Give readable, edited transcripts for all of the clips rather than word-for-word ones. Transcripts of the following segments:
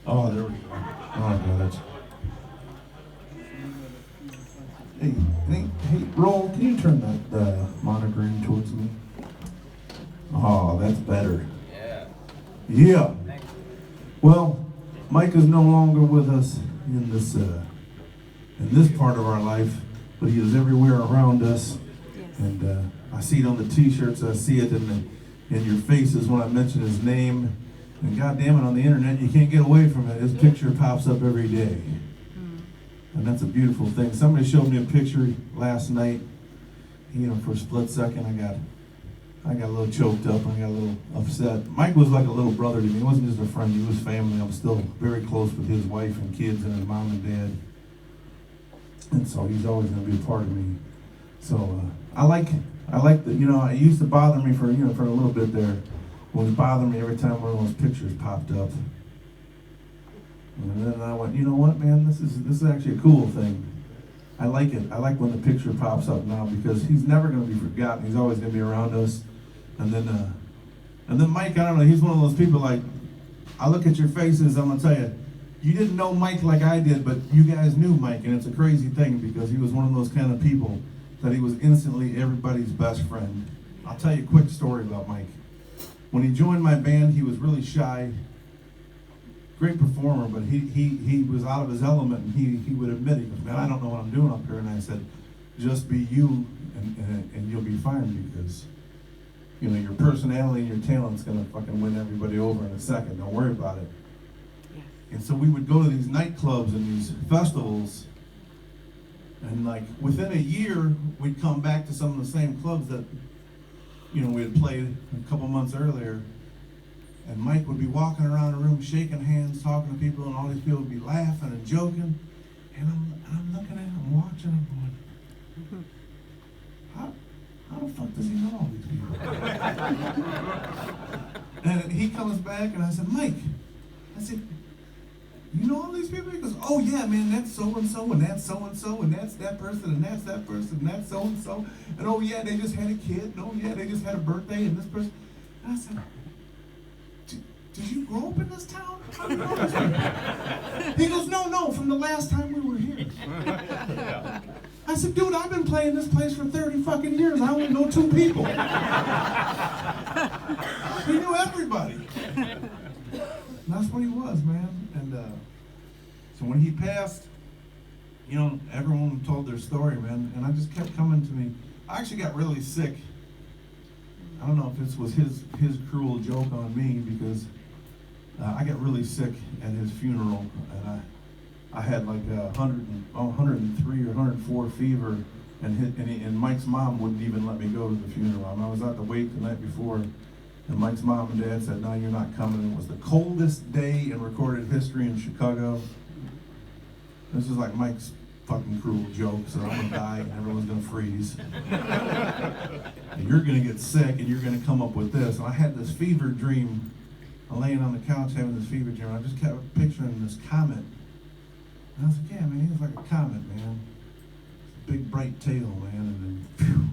Oh, there we go. Oh, God. Hey, Roll, can you turn that monitor in towards me? Oh, that's better. Yeah. Yeah. Well, Mike is no longer with us in this part of our life, but he is everywhere around us. Yes. And I see it on the T-shirts. I see it in your faces when I mention his name. And goddamn it, on the internet, you can't get away from it. His picture pops up every day. And that's a beautiful thing. Somebody showed me a picture last night. You know, for a split second, I got a little choked up. I got a little upset. Mike was like a little brother to me. He wasn't just a friend. He was family. I'm still very close with his wife and kids and his mom and dad. And so he's always going to be a part of me. So I like the, you know, it used to bother me for a little bit there. It was bothering me every time one of those pictures popped up. And then I went, you know what, man, this is actually a cool thing. I like it. I like when the picture pops up now because he's never going to be forgotten. He's always going to be around us. And then Mike, I don't know, he's one of those people like, I look at your faces, I'm going to tell you, you didn't know Mike like I did, but you guys knew Mike, and it's a crazy thing because he was one of those kind of people that he was instantly everybody's best friend. I'll tell you a quick story about Mike. When he joined my band, he was really shy. Great performer, but he was out of his element, and he would admit, he goes, man, I don't know what I'm doing up here. And I said, just be you, and you'll be fine because, you know, your personality and your talent's going to fucking win everybody over in a second. Don't worry about it. Yeah. And so we would go to these nightclubs and these festivals, and like within a year, we'd come back to some of the same clubs that, you know, we had played a couple months earlier. And Mike would be walking around the room, shaking hands, talking to people, and all these people would be laughing and joking. And I'm looking at him, watching him, going, how the fuck does he know all these people? And he comes back, and I said, Mike, I said, you know all these people? He goes, oh yeah, man, that's so-and-so, and that's so-and-so, and that's that person, and that's that person, and that's so-and-so. And oh yeah, they just had a kid, and oh yeah, they just had a birthday, and this person. And I said, did you grow up in this town? He goes, no, from the last time we were here. I said, dude, I've been playing this place for 30 fucking years. I only know 2 people. He knew everybody. And that's what he was, man. And so when he passed, you know, everyone told their story, man. And I just kept coming to me. I actually got really sick. I don't know if this was his cruel joke on me because I got really sick at his funeral, and I had like 103 or 104 fever, and Mike's mom wouldn't even let me go to the funeral. I was at the wake the night before, and Mike's mom and dad said, no, you're not coming. It was the coldest day in recorded history in Chicago. This is like Mike's fucking cruel joke, so I'm gonna die and everyone's gonna freeze. And you're gonna get sick and you're gonna come up with this. And I had this fever dream. I'm laying on the couch having this fever dream. I just kept picturing this comet. And I was like, yeah, man, he was like a comet, man. Big bright tail, man, and then phew,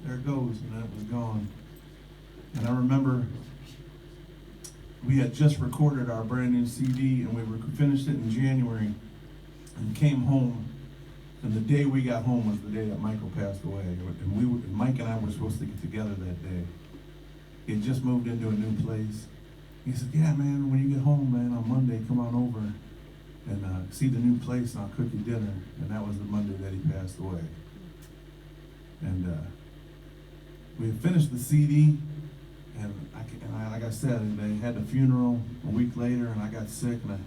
there it goes, and then it was gone. And I remember we had just recorded our brand new CD, and we finished it in January, and came home. And the day we got home was the day that Michael passed away. And Mike and I were supposed to get together that day. He had just moved into a new place. He said, yeah, man, when you get home, man, on Monday, come on over and see the new place, and I'll cook you dinner. And that was the Monday that he passed away. And we had finished the CD, and like I said, they had the funeral a week later, and I got sick, and I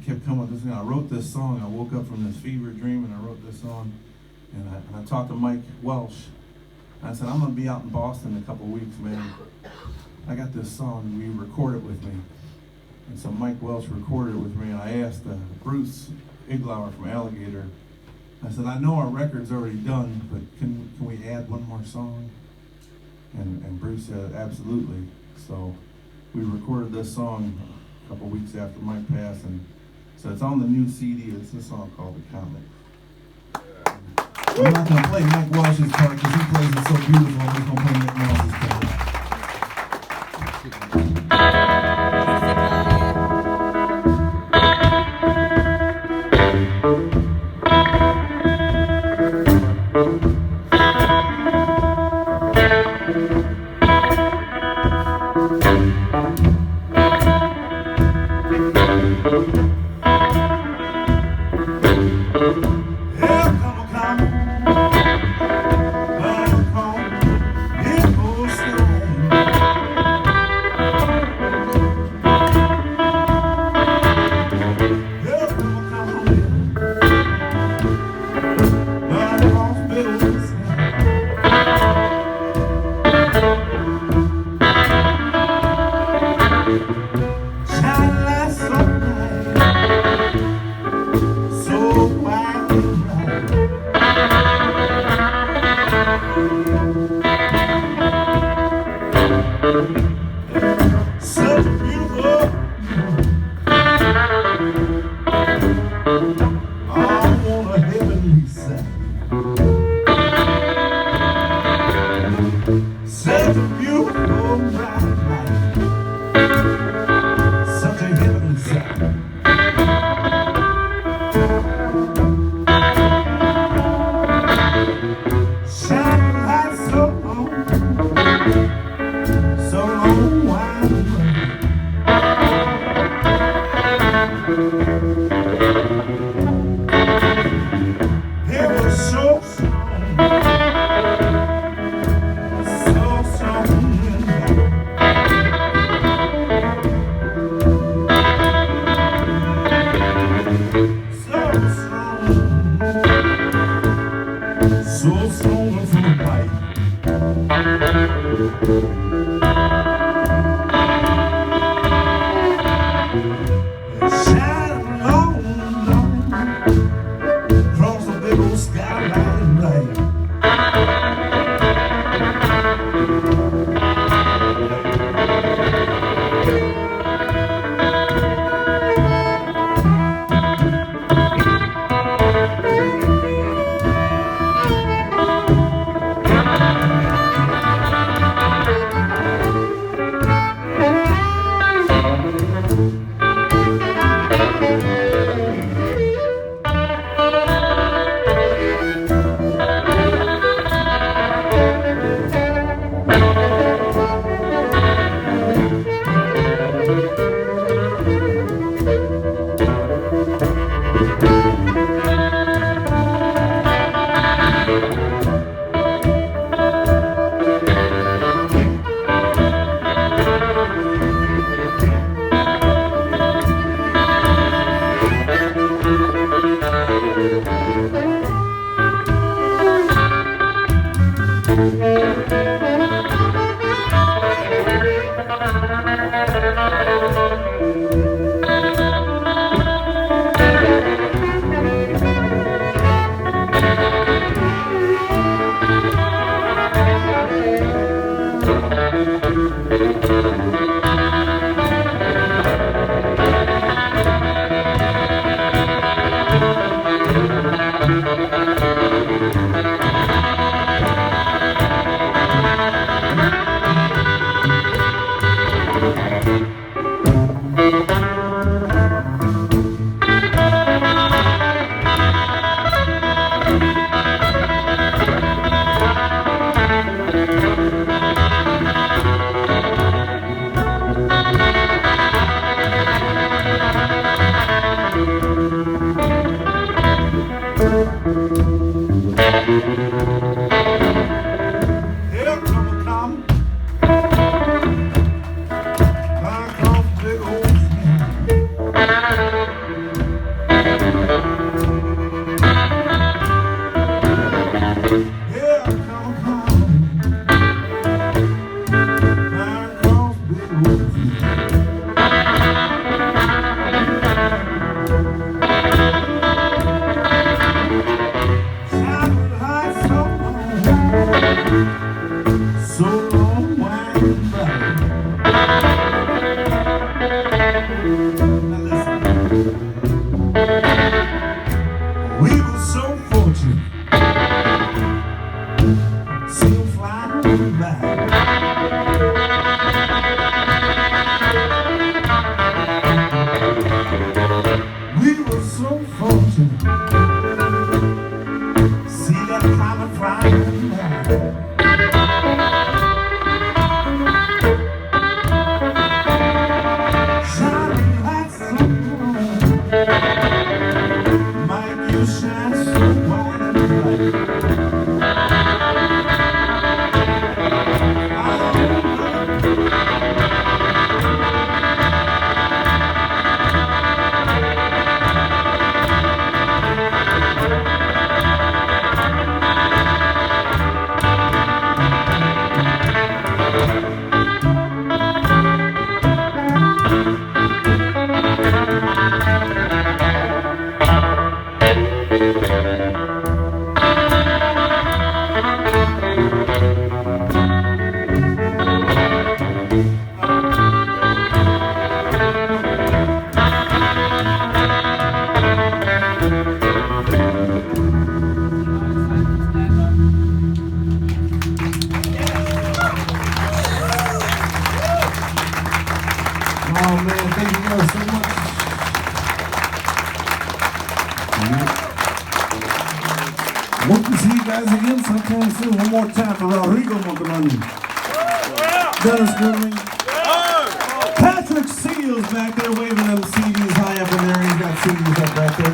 kept coming with this thing. I wrote this song. I woke up from this fever dream, and I wrote this song. And I talked to Mike Welsh. And I said, I'm going to be out in Boston in a couple of weeks, man. I got this song. Will you record it with me? And so Mike Welsh recorded it with me, and I asked Bruce Iglauer from Alligator. I said, I know our record's already done, but can we add one more song? And Bruce said, absolutely. So we recorded this song a couple of weeks after Mike passed, and so it's on the new CD. It's a song called The Comet. I'm not going to play Mike Welsh's part because he plays it so beautiful. I'm just going to play Mike Welsh's part. guys so much. Hope to see you guys again sometime soon. One more time for Rodrigo Montemani. Dennis Goodwin. Patrick Seals back there waving them CDs high up in there. He's got CDs up back there.